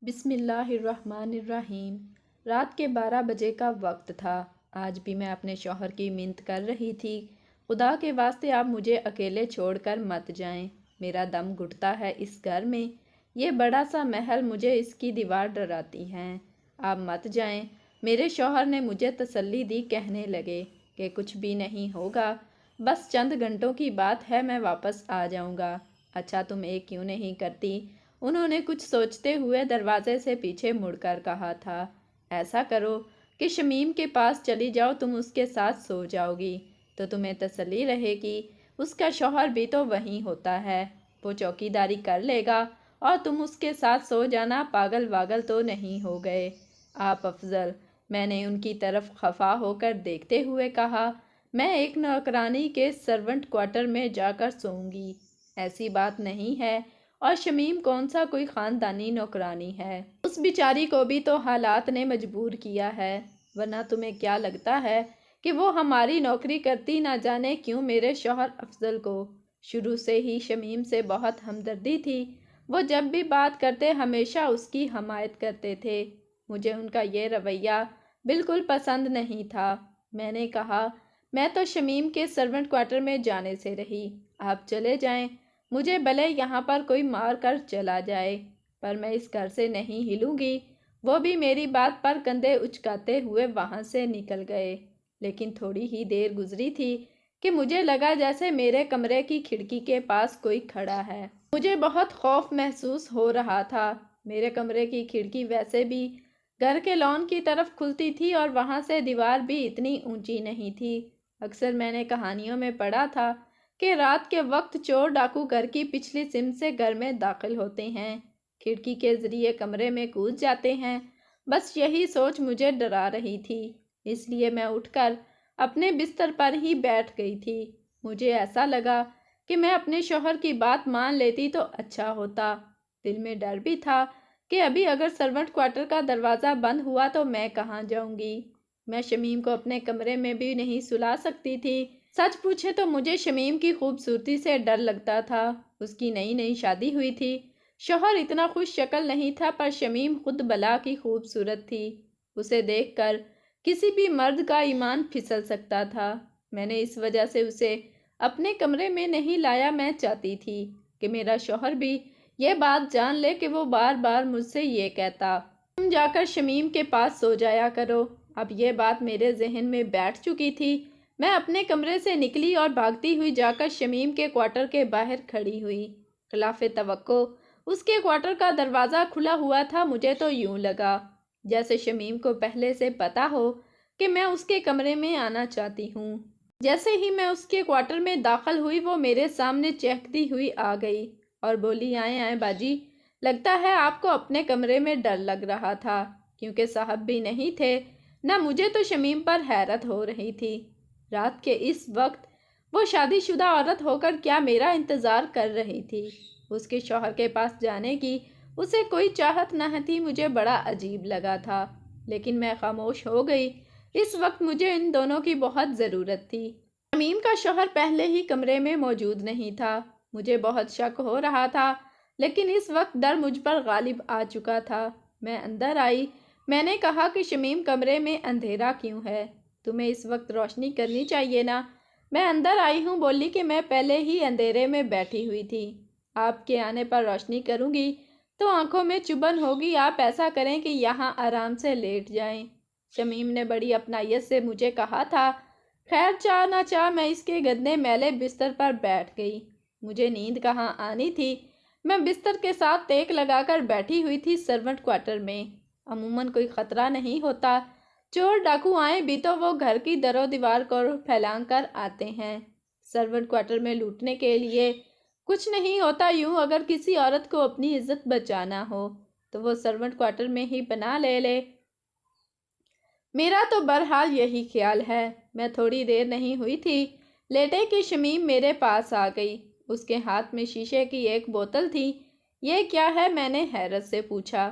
بسم اللہ الرحمن الرحیم۔ رات کے 12 بجے کا وقت تھا۔ آج بھی میں اپنے شوہر کی منت کر رہی تھی، خدا کے واسطے آپ مجھے اکیلے چھوڑ کر مت جائیں، میرا دم گھٹتا ہے اس گھر میں، یہ بڑا سا محل مجھے اس کی دیوار ڈراتی ہیں، آپ مت جائیں۔ میرے شوہر نے مجھے تسلی دی، کہنے لگے کہ کچھ بھی نہیں ہوگا، بس چند گھنٹوں کی بات ہے، میں واپس آ جاؤں گا۔ اچھا تم ایک کیوں نہیں کرتی؟ انہوں نے کچھ سوچتے ہوئے دروازے سے پیچھے مڑ کر کہا تھا، ایسا کرو کہ شمیم کے پاس چلی جاؤ، تم اس کے ساتھ سو جاؤ گی تو تمہیں تسلی رہے گی، اس کا شوہر بھی تو وہیں ہوتا ہے، وہ چوکیداری کر لے گا اور تم اس کے ساتھ سو جانا، پاگل واگل تو نہیں ہو گئے آپ افضل؟ میں نے ان کی طرف خفا ہو کر دیکھتے ہوئے کہا، میں ایک نوکرانی کے سرونٹ کوارٹر میں جا کر سوؤں گی، ایسی بات نہیں ہے، اور شمیم کون سا کوئی خاندانی نوکرانی ہے، اس بیچاری کو بھی تو حالات نے مجبور کیا ہے، ورنہ تمہیں کیا لگتا ہے کہ وہ ہماری نوکری کرتی؟ نہ جانے کیوں میرے شوہر افضل کو شروع سے ہی شمیم سے بہت ہمدردی تھی، وہ جب بھی بات کرتے ہمیشہ اس کی حمایت کرتے تھے، مجھے ان کا یہ رویہ بالکل پسند نہیں تھا۔ میں نے کہا، میں تو شمیم کے سرونٹ کوارٹر میں جانے سے رہی، آپ چلے جائیں، مجھے بھلے یہاں پر کوئی مار کر چلا جائے، پر میں اس گھر سے نہیں ہلوں گی۔ وہ بھی میری بات پر کندھے اچکاتے ہوئے وہاں سے نکل گئے، لیکن تھوڑی ہی دیر گزری تھی کہ مجھے لگا جیسے میرے کمرے کی کھڑکی کے پاس کوئی کھڑا ہے۔ مجھے بہت خوف محسوس ہو رہا تھا، میرے کمرے کی کھڑکی ویسے بھی گھر کے لان کی طرف کھلتی تھی اور وہاں سے دیوار بھی اتنی اونچی نہیں تھی۔ اکثر میں نے کہانیوں میں پڑھا تھا کہ رات کے وقت چور ڈاکو گھر کی پچھلی سمت سے گھر میں داخل ہوتے ہیں، کھڑکی کے ذریعے کمرے میں کود جاتے ہیں، بس یہی سوچ مجھے ڈرا رہی تھی، اس لیے میں اٹھ کر اپنے بستر پر ہی بیٹھ گئی تھی۔ مجھے ایسا لگا کہ میں اپنے شوہر کی بات مان لیتی تو اچھا ہوتا، دل میں ڈر بھی تھا کہ ابھی اگر سرونٹ کوارٹر کا دروازہ بند ہوا تو میں کہاں جاؤں گی؟ میں شمیم کو اپنے کمرے میں بھی نہیں سلا سکتی تھی۔ سچ پوچھے تو مجھے شمیم کی خوبصورتی سے ڈر لگتا تھا، اس کی نئی نئی شادی ہوئی تھی، شوہر اتنا خوش شکل نہیں تھا، پر شمیم خود بلا کی خوبصورت تھی، اسے دیکھ کر کسی بھی مرد کا ایمان پھسل سکتا تھا۔ میں نے اس وجہ سے اسے اپنے کمرے میں نہیں لایا، میں چاہتی تھی کہ میرا شوہر بھی یہ بات جان لے کہ وہ بار بار مجھ سے یہ کہتا، تم جا کر شمیم کے پاس سو جایا کرو۔ اب یہ بات میرے ذہن میں بیٹھ چکی تھی، میں اپنے کمرے سے نکلی اور بھاگتی ہوئی جا کر شمیم کے کوارٹر کے باہر کھڑی ہوئی، خلاف توقع اس کے کوارٹر کا دروازہ کھلا ہوا تھا، مجھے تو یوں لگا جیسے شمیم کو پہلے سے پتا ہو کہ میں اس کے کمرے میں آنا چاہتی ہوں۔ جیسے ہی میں اس کے کوارٹر میں داخل ہوئی، وہ میرے سامنے چہکتی ہوئی آ گئی اور بولی، آئیں آئیں باجی، لگتا ہے آپ کو اپنے کمرے میں ڈر لگ رہا تھا، کیونکہ صاحب بھی نہیں تھے، نہ مجھے تو شمیم پر حیرت ہو رہی تھی، رات کے اس وقت وہ شادی شدہ عورت ہو کر کیا میرا انتظار کر رہی تھی؟ اس کے شوہر کے پاس جانے کی اسے کوئی چاہت نہ تھی، مجھے بڑا عجیب لگا تھا، لیکن میں خاموش ہو گئی، اس وقت مجھے ان دونوں کی بہت ضرورت تھی۔ شمیم کا شوہر پہلے ہی کمرے میں موجود نہیں تھا، مجھے بہت شک ہو رہا تھا، لیکن اس وقت ڈر مجھ پر غالب آ چکا تھا۔ میں اندر آئی، میں نے کہا کہ شمیم کمرے میں اندھیرا کیوں ہے؟ تمہیں اس وقت روشنی کرنی چاہیے نا۔ میں اندر آئی ہوں بولی کہ میں پہلے ہی اندھیرے میں بیٹھی ہوئی تھی، آپ کے آنے پر روشنی کروں گی تو آنکھوں میں چبھن ہوگی، آپ ایسا کریں کہ یہاں آرام سے لیٹ جائیں۔ شمیم نے بڑی اپنائیت سے مجھے کہا تھا، خیر چاہ نہ چاہ میں اس کے گندے میلے بستر پر بیٹھ گئی، مجھے نیند کہاں آنی تھی، میں بستر کے ساتھ ٹیک لگا کر بیٹھی ہوئی تھی۔ سرونٹ کوارٹر میں عموماً کوئی خطرہ نہیں ہوتا، چور ڈاکو آئیں بھی تو وہ گھر کی در و دیوار کو پھیلان کر آتے ہیں، سرونٹ کوارٹر میں لوٹنے کے لیے کچھ نہیں ہوتا، یوں اگر کسی عورت کو اپنی عزت بچانا ہو تو وہ سرونٹ کوارٹر میں ہی پناہ لے لے۔ میرا تو بہرحال یہی خیال ہے۔ میں تھوڑی دیر نہیں ہوئی تھی لیٹے کہ شمیم میرے پاس آ گئی، اس کے ہاتھ میں شیشے کی ایک بوتل تھی۔ یہ کیا ہے؟ میں نے حیرت سے پوچھا۔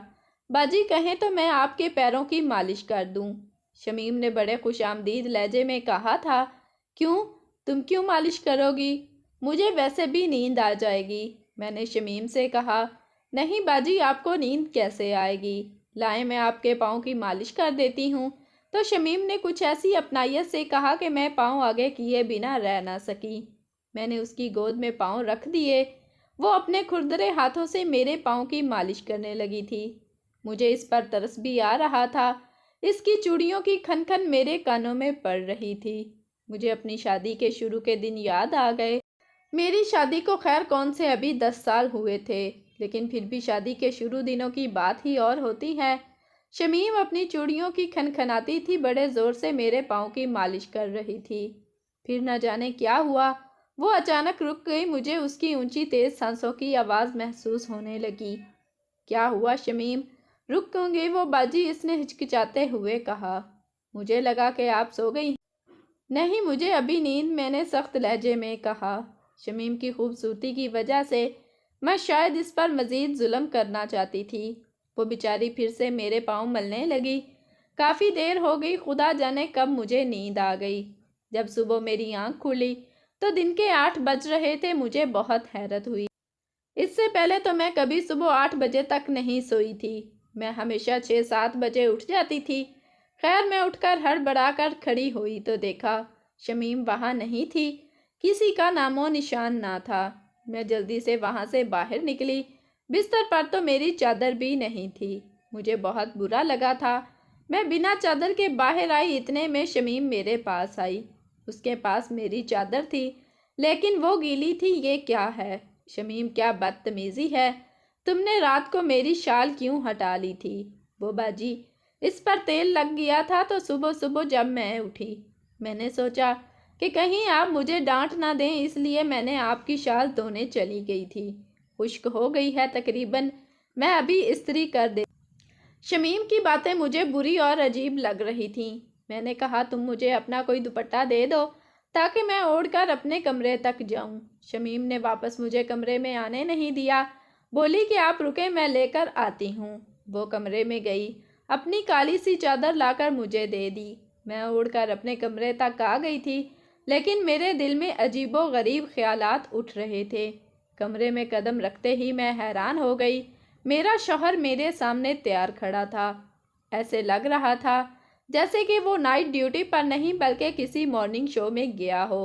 باجی کہیں تو میں آپ کے پیروں کی مالش کر دوں، شمیم نے بڑے خوش آمدید لہجے میں کہا تھا۔ کیوں؟ تم کیوں مالش کرو گی؟ مجھے ویسے بھی نیند آ جائے گی، میں نے شمیم سے کہا۔ نہیں باجی، آپ کو نیند کیسے آئے گی؟ لائیں میں آپ کے پاؤں کی مالش کر دیتی ہوں۔ تو شمیم نے کچھ ایسی اپنائیت سے کہا کہ میں پاؤں آگے کیے بنا رہ نہ سکی۔ میں نے اس کی گود میں پاؤں رکھ دیے۔ وہ اپنے کھردرے ہاتھوں سے میرے پاؤں کی مالش کرنے لگی تھی۔ مجھے اس پر ترس بھی آ رہا تھا۔ اس کی چوڑیوں کی کھن کھن میرے کانوں میں پڑ رہی تھی۔ مجھے اپنی شادی کے شروع کے دن یاد آ گئے۔ میری شادی کو خیر کون سے ابھی 10 سال ہوئے تھے، لیکن پھر بھی شادی کے شروع دنوں کی بات ہی اور ہوتی ہے۔ شمیم اپنی چوڑیوں کی کھنکھناتی تھی، بڑے زور سے میرے پاؤں کی مالش کر رہی تھی۔ پھر نہ جانے کیا ہوا، وہ اچانک رک گئی۔ مجھے اس کی اونچی تیز سانسوں کی آواز محسوس ہونے لگی۔ کیا ہوا شمیم؟ رک کیوں گئی وہ باجی؟ اس نے ہچکچاتے ہوئے کہا۔ مجھے لگا کہ آپ سو گئی۔ نہیں، مجھے ابھی نیند، میں نے سخت لہجے میں کہا۔ شمیم کی خوبصورتی کی وجہ سے میں شاید اس پر مزید ظلم کرنا چاہتی تھی۔ وہ بیچاری پھر سے میرے پاؤں ملنے لگی۔ کافی دیر ہو گئی، خدا جانے کب مجھے نیند آ گئی۔ جب صبح میری آنکھ کھلی تو دن کے 8 بج رہے تھے۔ مجھے بہت حیرت ہوئی۔ اس سے پہلے تو میں کبھی صبح 8 بجے تک نہیں سوئی تھی۔ میں ہمیشہ 6-7 بجے اٹھ جاتی تھی۔ خیر میں اٹھ کر ہڑبڑا کر کھڑی ہوئی تو دیکھا شمیم وہاں نہیں تھی۔ کسی کا نام و نشان نہ تھا۔ میں جلدی سے وہاں سے باہر نکلی۔ بستر پر تو میری چادر بھی نہیں تھی۔ مجھے بہت برا لگا تھا۔ میں بنا چادر کے باہر آئی، اتنے میں شمیم میرے پاس آئی۔ اس کے پاس میری چادر تھی، لیکن وہ گیلی تھی۔ یہ کیا ہے شمیم؟ کیا بدتمیزی ہے؟ تم نے رات کو میری شال کیوں ہٹا لی تھی؟ وہ باجی، اس پر تیل لگ گیا تھا تو صبح صبح جب میں اٹھی میں نے سوچا کہ کہیں آپ مجھے ڈانٹ نہ دیں، اس لیے میں نے آپ کی شال دھونے چلی گئی تھی۔ خشک ہو گئی ہے تقریباً، میں ابھی استری کر دے۔ شمیم کی باتیں مجھے بری اور عجیب لگ رہی تھیں۔ میں نے کہا تم مجھے اپنا کوئی دوپٹہ دے دو تاکہ میں اوڑھ کر اپنے کمرے تک جاؤں۔ شمیم نے واپس مجھے کمرے میں آنے نہیں دیا۔ بولی کہ آپ رکیں، میں لے کر آتی ہوں۔ وہ کمرے میں گئی، اپنی کالی سی چادر لا کر مجھے دے دی۔ میں اوڑھ کر اپنے کمرے تک آ گئی تھی، لیکن میرے دل میں عجیب و غریب خیالات اٹھ رہے تھے۔ کمرے میں قدم رکھتے ہی میں حیران ہو گئی۔ میرا شوہر میرے سامنے تیار کھڑا تھا۔ ایسے لگ رہا تھا جیسے کہ وہ نائٹ ڈیوٹی پر نہیں بلکہ کسی مارننگ شو میں گیا ہو۔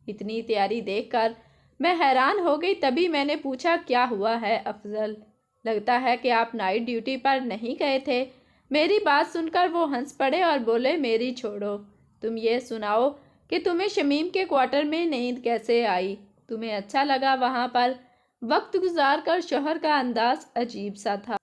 اتنی تیاری دیکھ کر میں حیران ہو گئی۔ تبھی میں نے پوچھا کیا ہوا ہے افضل؟ لگتا ہے کہ آپ نائٹ ڈیوٹی پر نہیں گئے تھے۔ میری بات سن کر وہ ہنس پڑے اور بولے میری چھوڑو، تم یہ سناؤ کہ تمہیں شمیم کے کوارٹر میں نیند کیسے آئی؟ تمہیں اچھا لگا وہاں پر وقت گزار کر؟ شوہر کا انداز عجیب سا تھا،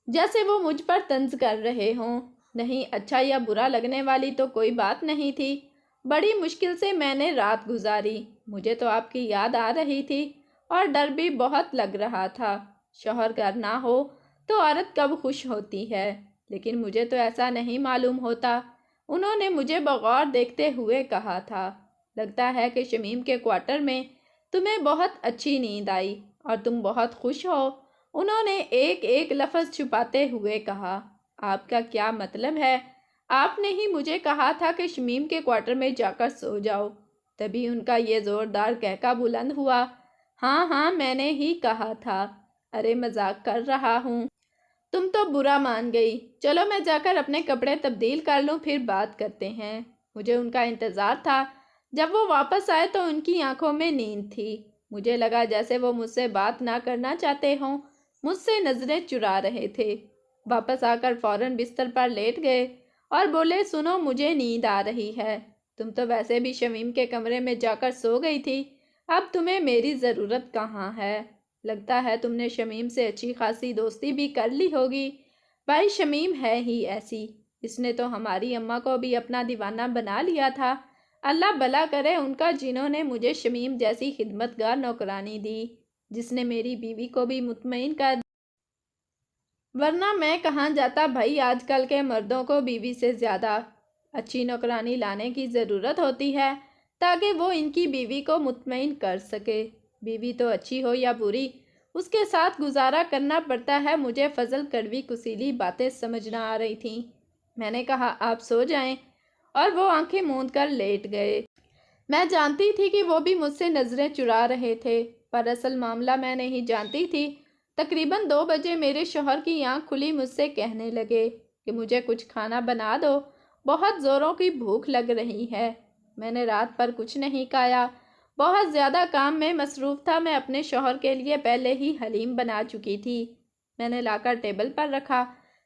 جیسے وہ مجھ پر طنز کر رہے ہوں۔ نہیں، اچھا یا برا لگنے والی تو کوئی بات نہیں تھی۔ بڑی مشکل سے میں نے رات گزاری۔ مجھے تو آپ کی یاد آ رہی تھی اور ڈر بھی بہت لگ رہا تھا۔ شوہر گھر نہ ہو تو عورت کب خوش ہوتی ہے، لیکن مجھے تو ایسا نہیں معلوم ہوتا۔ انہوں نے مجھے بغور دیکھتے ہوئے کہا تھا، لگتا ہے کہ شمیم کے کوارٹر میں تمہیں بہت اچھی نیند آئی اور تم بہت خوش ہو۔ انہوں نے ایک ایک لفظ چھپاتے ہوئے کہا، آپ کا کیا مطلب ہے؟ آپ نے ہی مجھے کہا تھا کہ شمیم کے کوارٹر میں جا کر سو جاؤ۔ تبھی ان کا یہ زوردار کہکا بلند ہوا۔ ہاں ہاں، میں نے ہی کہا تھا۔ ارے مذاق کر رہا ہوں۔ تم تو برا مان گئی۔ چلو میں جا کر اپنے کپڑے تبدیل کر لوں، پھر بات کرتے ہیں۔ مجھے ان کا انتظار تھا۔ جب وہ واپس آئے تو ان کی آنکھوں میں نیند تھی۔ مجھے لگا جیسے وہ مجھ سے بات نہ کرنا چاہتے ہوں، مجھ سے نظریں چرا رہے تھے۔ واپس آ کر فوراً بستر پر لیٹ گئے اور بولے سنو، مجھے نیند آ رہی ہے۔ تم تو ویسے بھی شمیم کے کمرے میں جا کر سو گئی تھی، اب تمہیں میری ضرورت کہاں ہے؟ لگتا ہے تم نے شمیم سے اچھی خاصی دوستی بھی کر لی ہوگی۔ بھائی شمیم ہے ہی ایسی، اس نے تو ہماری اماں کو بھی اپنا دیوانہ بنا لیا تھا۔ اللہ بھلا کرے ان کا، جنہوں نے مجھے شمیم جیسی خدمتگار نوکرانی دی، جس نے میری بیوی کو بھی مطمئن کر دیا، ورنہ میں کہاں جاتا۔ بھائی آج کل کے مردوں کو بیوی سے زیادہ اچھی نوکرانی لانے کی ضرورت ہوتی ہے تاکہ وہ ان کی بیوی کو مطمئن کر سکے۔ بیوی تو اچھی ہو یا بری، اس کے ساتھ گزارا کرنا پڑتا ہے۔ مجھے فضل کڑوی کسیلی باتیں سمجھ نہ آ رہی تھیں۔ میں نے کہا آپ سو جائیں، اور وہ آنکھیں موند کر لیٹ گئے۔ میں جانتی تھی کہ وہ بھی مجھ سے نظریں چرا رہے تھے، پر اصل معاملہ میں نہیں جانتی تھی۔ تقریباً 2 بجے میرے شوہر کی آنکھ کھلی مجھ سے کہنے لگے کہ مجھے کچھ کھانا بنا دو، بہت زوروں کی بھوک لگ رہی ہے۔ میں نے رات پر کچھ نہیں کھایا، بہت زیادہ کام میں مصروف تھا۔ میں اپنے شوہر کے لیے پہلے ہی حلیم بنا چکی تھی۔ میں نے لا کر ٹیبل پر رکھا،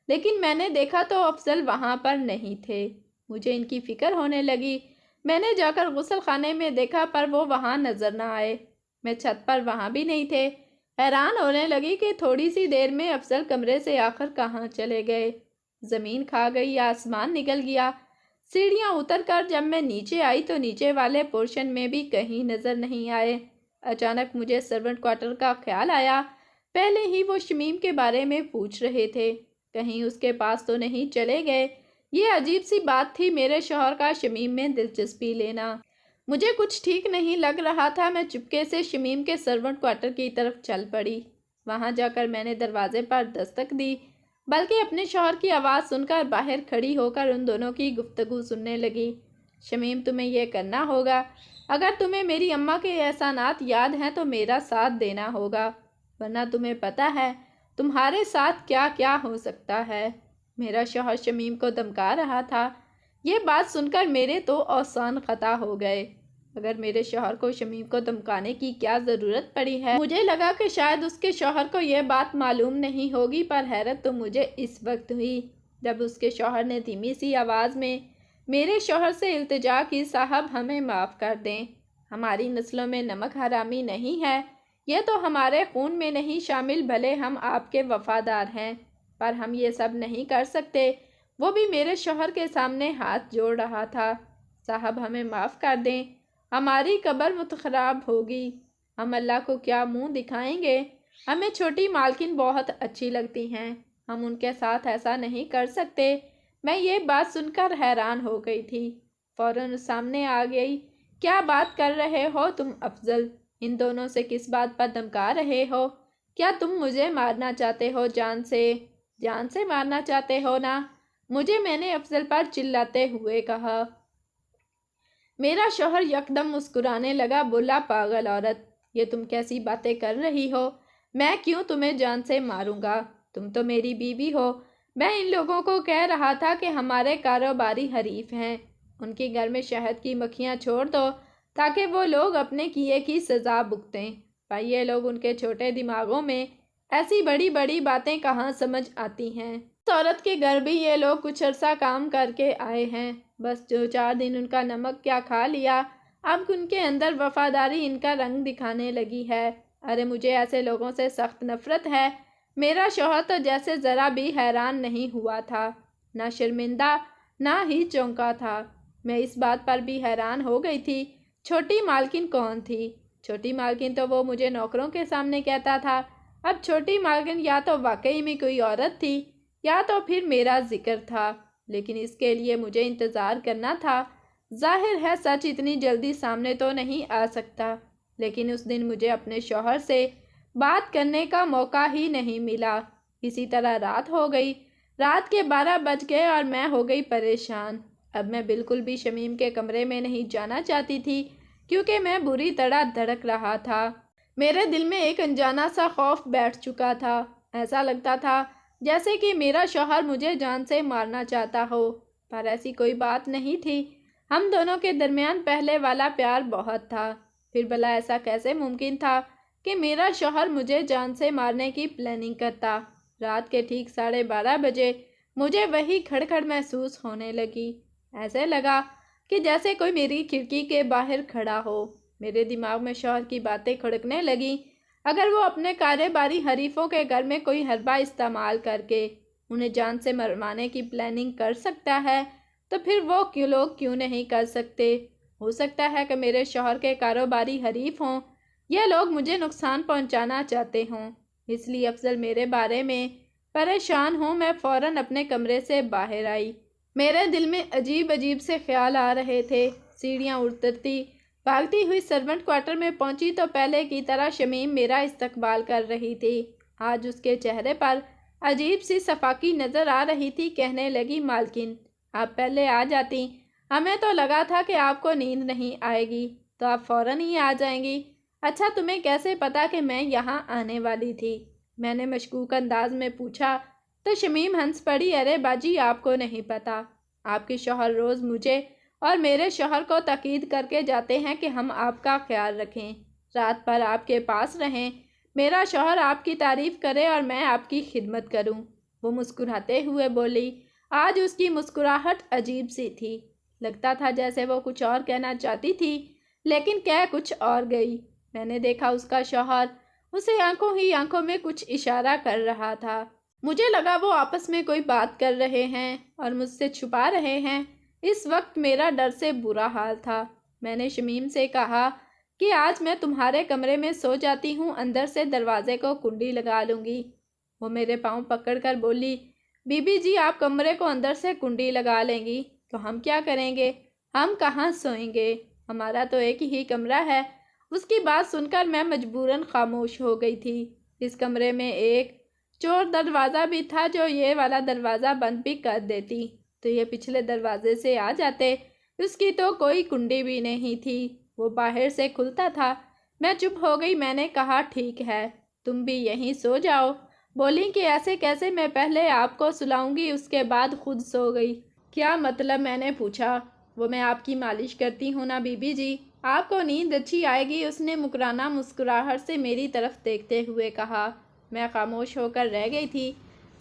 لیکن میں نے دیکھا تو افضل وہاں پر نہیں تھے۔ مجھے ان کی فکر ہونے لگی۔ میں نے جا کر غسل خانے میں دیکھا پر وہ وہاں نظر نہ آئے۔ میں چھت پر وہاں بھی نہیں تھے۔ حیران ہونے لگی کہ تھوڑی سی دیر میں افضل کمرے سے آخر کہاں چلے گئے۔ زمین کھا گئی یا آسمان نکل گیا۔ سیڑھیاں اتر کر جب میں نیچے آئی تو نیچے والے پورشن میں بھی کہیں نظر نہیں آئے۔ اچانک مجھے سرونٹ کوارٹر کا خیال آیا۔ پہلے ہی وہ شمیم کے بارے میں پوچھ رہے تھے، کہیں اس کے پاس تو نہیں چلے گئے۔ یہ عجیب سی بات تھی میرے شوہر کا شمیم میں دلچسپی لینا۔ مجھے کچھ ٹھیک نہیں لگ رہا تھا۔ میں چپکے سے شمیم کے سرونٹ کوارٹر کی طرف چل پڑی۔ وہاں جا کر میں نے دروازے پر دستک دی، بلکہ اپنے شوہر کی آواز سن کر باہر کھڑی ہو کر ان دونوں کی گفتگو سننے لگی۔ شمیم، تمہیں یہ کرنا ہوگا۔ اگر تمہیں میری اماں کے احسانات یاد ہیں تو میرا ساتھ دینا ہوگا، ورنہ تمہیں پتہ ہے تمہارے ساتھ کیا کیا ہو سکتا ہے۔ میرا شوہر شمیم کو دھمکا رہا تھا۔ یہ بات سن کر میرے تو اوزان قطع ہو گئے۔ اگر میرے شوہر کو شمیم کو دھمکانے کی کیا ضرورت پڑی ہے؟ مجھے لگا کہ شاید اس کے شوہر کو یہ بات معلوم نہیں ہوگی، پر حیرت تو مجھے اس وقت ہوئی جب اس کے شوہر نے دھیمی سی آواز میں میرے شوہر سے التجا کی، صاحب ہمیں معاف کر دیں، ہماری نسلوں میں نمک حرامی نہیں ہے، یہ تو ہمارے خون میں نہیں شامل، بھلے ہم آپ کے وفادار ہیں، پر ہم یہ سب نہیں کر سکتے۔ وہ بھی میرے شوہر کے سامنے ہاتھ جوڑ رہا تھا۔ صاحب ہمیں معاف کر دیں، ہماری قبر متخراب ہوگی، ہم اللہ کو کیا منہ دکھائیں گے؟ ہمیں چھوٹی مالکن بہت اچھی لگتی ہیں، ہم ان کے ساتھ ایسا نہیں کر سکتے۔ میں یہ بات سن کر حیران ہو گئی تھی۔ فوراً سامنے آ گئی۔ کیا بات کر رہے ہو تم افضل؟ ان دونوں سے کس بات پر دھمکا رہے ہو؟ کیا تم مجھے مارنا چاہتے ہو؟ جان سے مارنا چاہتے ہو نا مجھے، میں نے افضل پر چلاتے ہوئے کہا۔ میرا شوہر یکدم مسکرانے لگا، بولا، پاگل عورت، یہ تم کیسی باتیں کر رہی ہو؟ میں کیوں تمہیں جان سے ماروں گا؟ تم تو میری بیوی ہو۔ میں ان لوگوں کو کہہ رہا تھا کہ ہمارے کاروباری حریف ہیں، ان کے گھر میں شہد کی مکھیاں چھوڑ دو تاکہ وہ لوگ اپنے کیے کی سزا بھگتیں۔ پر یہ لوگ، ان کے چھوٹے دماغوں میں ایسی بڑی بڑی باتیں کہاں سمجھ آتی ہیں۔ اس عورت کے گھر بھی یہ لوگ کچھ عرصہ کام کر کے آئے ہیں، بس 2-4 دن ان کا نمک کیا کھا لیا، اب ان کے اندر وفاداری ان کا رنگ دکھانے لگی ہے۔ ارے مجھے ایسے لوگوں سے سخت نفرت ہے۔ میرا شوہر تو جیسے ذرا بھی حیران نہیں ہوا تھا، نہ شرمندہ، نہ ہی چونکا تھا۔ میں اس بات پر بھی حیران ہو گئی تھی، چھوٹی مالکن کون تھی؟ چھوٹی مالکن تو وہ مجھے نوکروں کے سامنے کہتا تھا۔ اب چھوٹی مالکن یا تو واقعی میں کوئی عورت تھی یا تو پھر میرا ذکر تھا، لیکن اس کے لیے مجھے انتظار کرنا تھا۔ ظاہر ہے سچ اتنی جلدی سامنے تو نہیں آ سکتا، لیکن اس دن مجھے اپنے شوہر سے بات کرنے کا موقع ہی نہیں ملا۔ اسی طرح رات ہو گئی، رات کے 12 بج گئے اور میں ہو گئی پریشان۔ اب میں بالکل بھی شمیم کے کمرے میں نہیں جانا چاہتی تھی، کیونکہ میں بری طرح دھڑک رہا تھا۔ میرے دل میں ایک انجانا سا خوف بیٹھ چکا تھا۔ ایسا لگتا تھا جیسے کہ میرا شوہر مجھے جان سے مارنا چاہتا ہو، پر ایسی کوئی بات نہیں تھی۔ ہم دونوں کے درمیان پہلے والا پیار بہت تھا، پھر بھلا ایسا کیسے ممکن تھا کہ میرا شوہر مجھے جان سے مارنے کی پلاننگ کرتا؟ رات کے ٹھیک 12:30 بجے مجھے وہی کھڑکھڑ محسوس ہونے لگی۔ ایسے لگا کہ جیسے کوئی میری کھڑکی کے باہر کھڑا ہو۔ میرے دماغ میں شوہر کی باتیں کھڑکنے لگیں۔ اگر وہ اپنے کاروباری حریفوں کے گھر میں کوئی حربہ استعمال کر کے انہیں جان سے مروانے کی پلاننگ کر سکتا ہے تو پھر وہ لوگ کیوں نہیں کر سکتے؟ ہو سکتا ہے کہ میرے شوہر کے کاروباری حریف ہوں، یہ لوگ مجھے نقصان پہنچانا چاہتے ہوں، اس لیے افضل میرے بارے میں پریشان ہوں۔ میں فوراً اپنے کمرے سے باہر آئی۔ میرے دل میں عجیب عجیب سے خیال آ رہے تھے۔ سیڑھیاں اترتی بھاگتی ہوئی سرونٹ کوارٹر میں پہنچی تو پہلے کی طرح شمیم میرا استقبال کر رہی تھی۔ آج اس کے چہرے پر عجیب سی صفائی نظر آ رہی تھی۔ کہنے لگی، مالکن، آپ پہلے آ جاتی، ہمیں تو لگا تھا کہ آپ کو نیند نہیں آئے گی تو آپ فوراً ہی آ جائیں گی۔ اچھا، تمہیں کیسے پتا کہ میں یہاں آنے والی تھی؟ میں نے مشکوک انداز میں پوچھا تو شمیم ہنس پڑی۔ ارے باجی، آپ کو نہیں پتا، آپ کے شوہر روز مجھے اور میرے شوہر کو تاکید کر کے جاتے ہیں کہ ہم آپ کا خیال رکھیں، رات بھر آپ کے پاس رہیں، میرا شوہر آپ کی تعریف کرے اور میں آپ کی خدمت کروں۔ وہ مسکراتے ہوئے بولی۔ آج اس کی مسکراہٹ عجیب سی تھی، لگتا تھا جیسے وہ کچھ اور کہنا چاہتی تھی لیکن کہہ کچھ اور گئی۔ میں نے دیکھا اس کا شوہر اسے آنکھوں ہی آنکھوں میں کچھ اشارہ کر رہا تھا۔ مجھے لگا وہ آپس میں کوئی بات کر رہے ہیں اور مجھ سے چھپا رہے ہیں۔ اس وقت میرا ڈر سے برا حال تھا۔ میں نے شمیم سے کہا کہ آج میں تمہارے کمرے میں سو جاتی ہوں، اندر سے دروازے کو کنڈی لگا لوں گی۔ وہ میرے پاؤں پکڑ کر بولی، بی بی جی، آپ کمرے کو اندر سے کنڈی لگا لیں گی تو ہم کیا کریں گے؟ ہم کہاں سوئیں گے؟ ہمارا تو ایک ہی کمرہ ہے۔ اس کی بات سن کر میں مجبوراً خاموش ہو گئی تھی۔ اس کمرے میں ایک چور دروازہ بھی تھا جو یہ والا دروازہ بند بھی کر دیتی تو یہ پچھلے دروازے سے آ جاتے۔ اس کی تو کوئی کنڈی بھی نہیں تھی، وہ باہر سے کھلتا تھا۔ میں چپ ہو گئی۔ میں نے کہا، ٹھیک ہے، تم بھی یہیں سو جاؤ۔ بولی کہ ایسے کیسے؟ میں پہلے آپ کو سلاؤں گی، اس کے بعد خود سو گئی۔ کیا مطلب؟ میں نے پوچھا۔ وہ میں آپ کی مالش کرتی ہوں نا بی بی جی، آپ کو نیند اچھی آئے گی، اس نے مکرانہ مسکراہٹ سے میری طرف دیکھتے ہوئے کہا۔ میں خاموش ہو کر رہ گئی تھی۔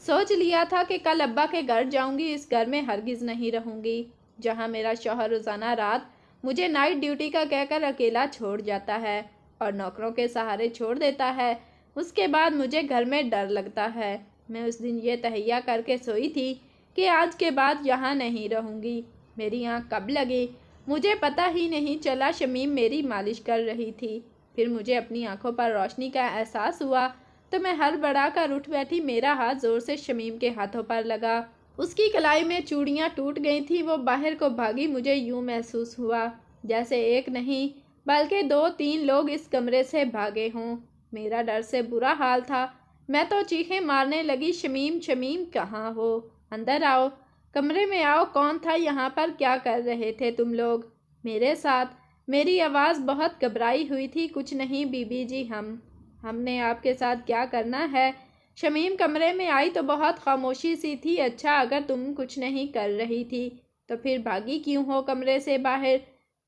سوچ لیا تھا کہ کل ابا کے گھر جاؤں گی، اس گھر میں ہرگز نہیں رہوں گی جہاں میرا شوہر روزانہ رات مجھے نائٹ ڈیوٹی کا کہہ کر اکیلا چھوڑ جاتا ہے اور نوکروں کے سہارے چھوڑ دیتا ہے۔ اس کے بعد مجھے گھر میں ڈر لگتا ہے۔ میں اس دن یہ تہیہ کر کے سوئی تھی کہ آج کے بعد یہاں نہیں رہوں گی۔ میری آنکھ کب لگی مجھے پتہ ہی نہیں چلا۔ شمیم میری مالش کر رہی تھی، پھر مجھے اپنی آنکھوں پر روشنی کا احساس ہوا تو میں ہڑبڑا کر اٹھ بیٹھی۔ میرا ہاتھ زور سے شمیم کے ہاتھوں پر لگا۔ اس کی کلائی میں چوڑیاں ٹوٹ گئی تھیں۔ وہ باہر کو بھاگی۔ مجھے یوں محسوس ہوا جیسے ایک نہیں بلکہ 2-3 لوگ اس کمرے سے بھاگے ہوں۔ میرا ڈر سے برا حال تھا۔ میں تو چیخیں مارنے لگی، شمیم، شمیم، کہاں ہو؟ اندر آؤ، کمرے میں آؤ۔ کون تھا یہاں پر؟ کیا کر رہے تھے تم لوگ میرے ساتھ؟ میری آواز بہت گھبرائی ہوئی تھی۔ کچھ نہیں بی بی جی، ہم نے آپ کے ساتھ کیا کرنا ہے؟ شمیم کمرے میں آئی تو بہت خاموشی سی تھی۔ اچھا، اگر تم کچھ نہیں کر رہی تھی تو پھر بھاگی کیوں ہو کمرے سے باہر؟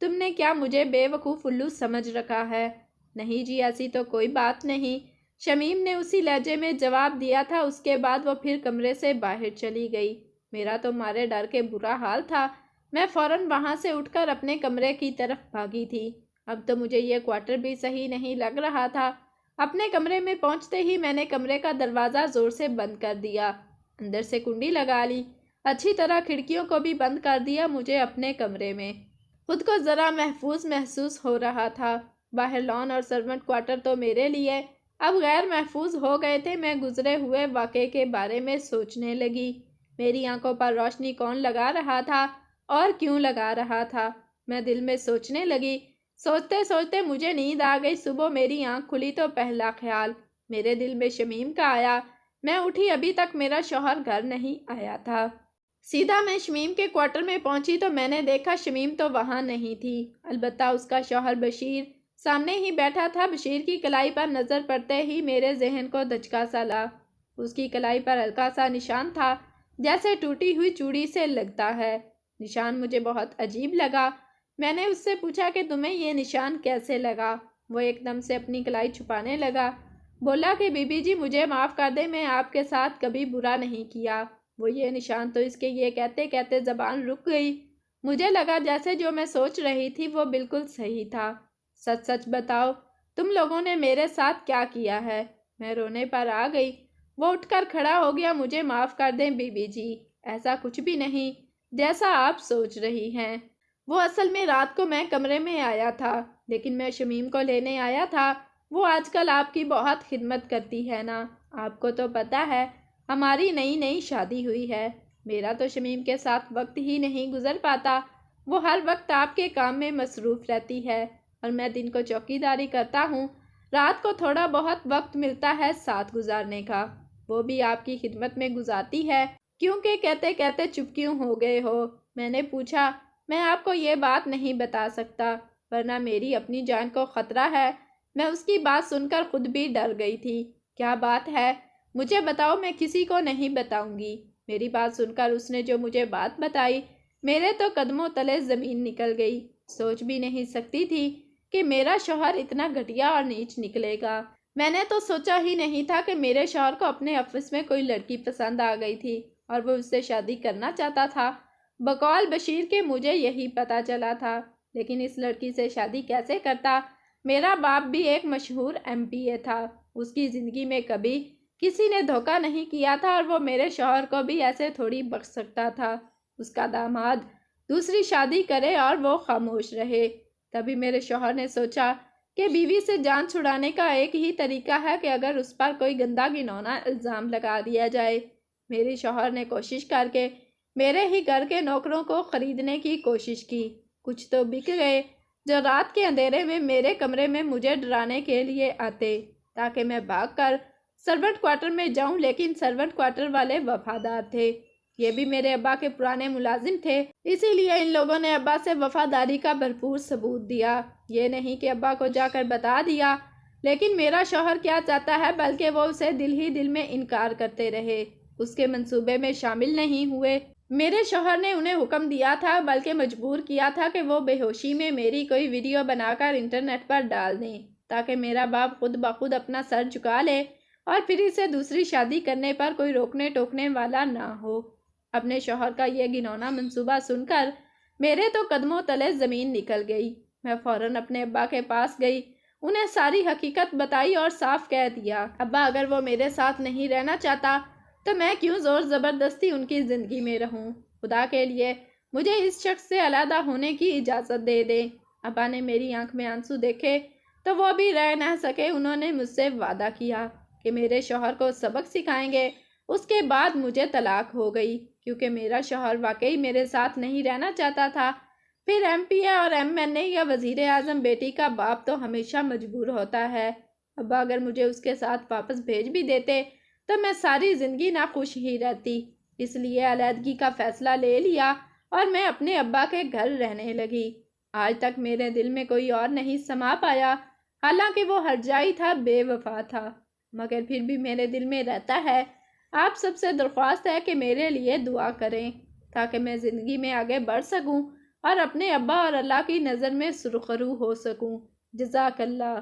تم نے کیا مجھے بے وقوف الو سمجھ رکھا ہے؟ نہیں جی، ایسی تو کوئی بات نہیں، شمیم نے اسی لہجے میں جواب دیا تھا۔ اس کے بعد وہ پھر کمرے سے باہر چلی گئی۔ میرا تو مارے ڈر کے برا حال تھا۔ میں فوراً وہاں سے اٹھ کر اپنے کمرے کی طرف بھاگی تھی۔ اب تو مجھے یہ کوارٹر بھی صحیح نہیں لگ رہا تھا۔ اپنے کمرے میں پہنچتے ہی میں نے کمرے کا دروازہ زور سے بند کر دیا، اندر سے کنڈی لگا لی، اچھی طرح کھڑکیوں کو بھی بند کر دیا۔ مجھے اپنے کمرے میں خود کو ذرا محفوظ محسوس ہو رہا تھا۔ باہر لان اور سرونٹ کوارٹر تو میرے لیے اب غیر محفوظ ہو گئے تھے۔ میں گزرے ہوئے واقعے کے بارے میں سوچنے لگی۔ میری آنکھوں پر روشنی کون لگا رہا تھا اور کیوں لگا رہا تھا؟ میں دل میں سوچنے لگی۔ سوچتے سوچتے مجھے نیند آ گئی۔ صبح میری آنکھ کھلی تو پہلا خیال میرے دل میں شمیم کا آیا۔ میں اٹھی، ابھی تک میرا شوہر گھر نہیں آیا تھا۔ سیدھا میں شمیم کے کوارٹر میں پہنچی تو میں نے دیکھا شمیم تو وہاں نہیں تھی، البتہ اس کا شوہر بشیر سامنے ہی بیٹھا تھا۔ بشیر کی کلائی پر نظر پڑتے ہی میرے ذہن کو دھچکا سا لگا۔ اس کی کلائی پر ہلکا سا نشان تھا جیسے ٹوٹی ہوئی چوڑی سے لگتا ہے۔ نشان مجھے بہت عجیب لگا۔ میں نے اس سے پوچھا کہ تمہیں یہ نشان کیسے لگا؟ وہ ایک دم سے اپنی کلائی چھپانے لگا، بولا کہ بی بی جی مجھے معاف کر دیں، میں آپ کے ساتھ کبھی برا نہیں کیا۔ وہ یہ نشان تو اس کے یہ کہتے کہتے زبان رک گئی۔ مجھے لگا جیسے جو میں سوچ رہی تھی وہ بالکل صحیح تھا۔ سچ سچ بتاؤ، تم لوگوں نے میرے ساتھ کیا کیا ہے؟ میں رونے پر آ گئی۔ وہ اٹھ کر کھڑا ہو گیا۔ مجھے معاف کر دیں بی بی جی، ایسا کچھ بھی نہیں جیسا آپ سوچ رہی ہیں۔ وہ اصل میں رات کو میں کمرے میں آیا تھا، لیکن میں شمیم کو لینے آیا تھا۔ وہ آج کل آپ کی بہت خدمت کرتی ہے نا، آپ کو تو پتہ ہے ہماری نئی نئی شادی ہوئی ہے۔ میرا تو شمیم کے ساتھ وقت ہی نہیں گزر پاتا۔ وہ ہر وقت آپ کے کام میں مصروف رہتی ہے اور میں دن کو چوکی داری کرتا ہوں، رات کو تھوڑا بہت وقت ملتا ہے ساتھ گزارنے کا، وہ بھی آپ کی خدمت میں گزارتی ہے۔ کیونکہ کہتے کہتے چپ کیوں ہو گئے ہو؟ میں نے پوچھا۔ میں آپ کو یہ بات نہیں بتا سکتا، ورنہ میری اپنی جان کو خطرہ ہے۔ میں اس کی بات سن کر خود بھی ڈر گئی تھی۔ کیا بات ہے؟ مجھے بتاؤ، میں کسی کو نہیں بتاؤں گی۔ میری بات سن کر اس نے جو مجھے بات بتائی، میرے تو قدموں تلے زمین نکل گئی۔ سوچ بھی نہیں سکتی تھی کہ میرا شوہر اتنا گھٹیا اور نیچ نکلے گا۔ میں نے تو سوچا ہی نہیں تھا کہ میرے شوہر کو اپنے آفس میں کوئی لڑکی پسند آ گئی تھی اور وہ اس سے شادی کرنا چاہتا تھا۔ بقول بشیر کے مجھے یہی پتا چلا تھا، لیکن اس لڑکی سے شادی کیسے کرتا؟ میرا باپ بھی ایک مشہور MPA تھا۔ اس کی زندگی میں کبھی کسی نے دھوکہ نہیں کیا تھا اور وہ میرے شوہر کو بھی ایسے تھوڑی بخش سکتا تھا۔ اس کا داماد دوسری شادی کرے اور وہ خاموش رہے۔ تبھی میرے شوہر نے سوچا کہ بیوی سے جان چھڑانے کا ایک ہی طریقہ ہے کہ اگر اس پر کوئی گندا گھنونا الزام لگا دیا جائے۔ میرے شوہر نے کوشش کر کے میرے ہی گھر کے نوکروں کو خریدنے کی کوشش کی۔ کچھ تو بک گئے جو رات کے اندھیرے میں میرے کمرے میں مجھے ڈرانے کے لیے آتے تاکہ میں بھاگ کر سرونٹ کوارٹر میں جاؤں، لیکن سرونٹ کوارٹر والے وفادار تھے۔ یہ بھی میرے ابا کے پرانے ملازم تھے، اسی لیے ان لوگوں نے ابا سے وفاداری کا بھرپور ثبوت دیا۔ یہ نہیں کہ ابا کو جا کر بتا دیا، لیکن میرا شوہر کیا چاہتا ہے بلکہ وہ اسے دل ہی دل میں انکار کرتے رہے، اس کے منصوبے میں شامل نہیں ہوئے۔ میرے شوہر نے انہیں حکم دیا تھا بلکہ مجبور کیا تھا کہ وہ بے ہوشی میں میری کوئی ویڈیو بنا کر انٹرنیٹ پر ڈال دیں تاکہ میرا باپ خود بخود اپنا سر جھکا لے اور پھر اسے دوسری شادی کرنے پر کوئی روکنے ٹوکنے والا نہ ہو۔ اپنے شوہر کا یہ گھنونا منصوبہ سن کر میرے تو قدموں تلے زمین نکل گئی۔ میں فوراً اپنے ابا کے پاس گئی، انہیں ساری حقیقت بتائی اور صاف کہہ دیا، ابا اگر وہ میرے ساتھ نہیں رہنا چاہتا تو میں کیوں زور زبردستی ان کی زندگی میں رہوں؟ خدا کے لیے مجھے اس شخص سے علیحدہ ہونے کی اجازت دے دیں۔ ابا نے میری آنکھ میں آنسو دیکھے تو وہ بھی رہ نہ سکے۔ انہوں نے مجھ سے وعدہ کیا کہ میرے شوہر کو سبق سکھائیں گے۔ اس کے بعد مجھے طلاق ہو گئی کیونکہ میرا شوہر واقعی میرے ساتھ نہیں رہنا چاہتا تھا۔ پھر MPA اور MNA یا وزیر اعظم بیٹی کا باپ تو ہمیشہ مجبور ہوتا ہے۔ ابا اگر مجھے اس کے ساتھ واپس بھیج بھی دیتے تو میں ساری زندگی ناخوش ہی رہتی۔ اس لیے علیحدگی کا فیصلہ لے لیا اور میں اپنے ابا کے گھر رہنے لگی۔ آج تک میرے دل میں کوئی اور نہیں سما پایا، حالانکہ وہ ہرجائی تھا، بے وفا تھا، مگر پھر بھی میرے دل میں رہتا ہے۔ آپ سب سے درخواست ہے کہ میرے لیے دعا کریں تاکہ میں زندگی میں آگے بڑھ سکوں اور اپنے ابا اور اللہ کی نظر میں سرخرو ہو سکوں۔ جزاک اللہ۔